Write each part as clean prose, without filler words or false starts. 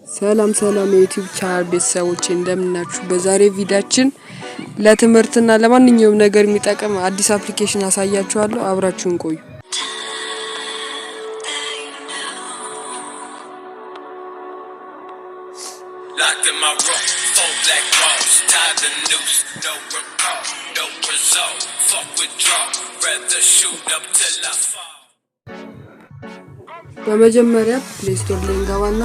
ሰላም የዩቲዩብ ቻናል ቤተሰቦቼ እንደምናችሁ። በዛሬ ቪዲዮአችን ለትምህርትና ለማንኛውም ነገር የሚጠቅም አዲስ አፕሊኬሽን አሳያችኋለሁ። አብራችሁን ቆዩ። በመጀመሪያ ፕሌይ ስቶር ላይ እንገባና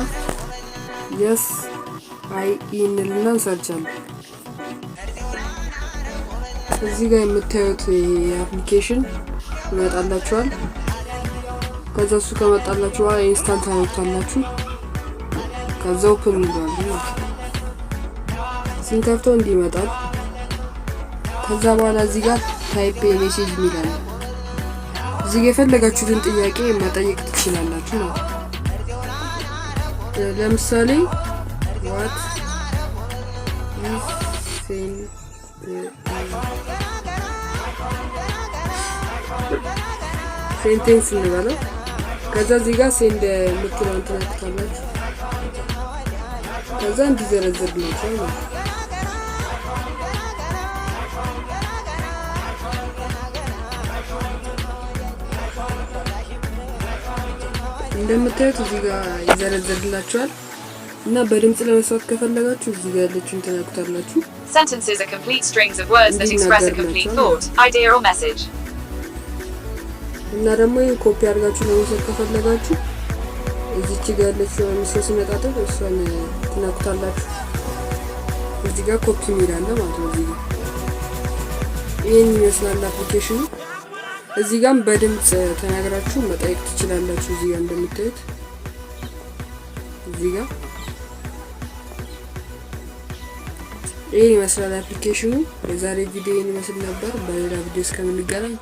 እንልና እንሰርቻለን። እዚህ ጋር የምታዩት አፕሊኬሽን ይመጣላችኋል። ከዛ እሱ ከመጣላችሁ በኋላ ኢንስታል ታደርጉታላችሁ። ከዛ ኦፕን ይላል። ስንከፍተው እንዲህ ይመጣል። ከዛ በኋላ እዚህ ጋር ታይፕ ሜሴጅ ይላል። እዚህ ጋር የፈለጋችሁትን ጥያቄ መጠየቅ ትችላላችሁ ነው። ለምሳሌ what is ሴንቴንስ እንበለው። ከዛ እዚህ ጋር ሴንድ የምትለውን ትነካላችሁ። ከዛ እንዲዘረዝርላችሁ ነው። እንደምታዩት እዚህ ጋር ይዘረዝርላችኋል እና በድምጽ ለመስራት ከፈለጋችሁ እዚህ ጋር ያለችውን ተናግታላችሁ። Sentences are complete strings of words that express a complete thought, idea or message. እና ደግሞ ይሄን ኮፒ አድርጋችሁ ለመስራት ከፈለጋችሁ እዚች ጋር ያለችው ምስል ሲመጣጠው እሷን ተናግታላችሁ። እዚህ ጋር ኮፒ ሚላለ ማለት ነው። እዚህ ጋር ይሄን ይመስላል አፕሊኬሽኑ። እዚህ ጋር በድምጽ ተናግራችሁ መጠየቅ ትችላላችሁ። እዚህ ጋር እንደምታዩት እዚህ ጋር ይሄን ይመስላል አፕሊኬሽኑ። የዛሬ ቪዲዮ ይመስል ነበር። በሌላ ቪዲዮ እስከምንገናኝ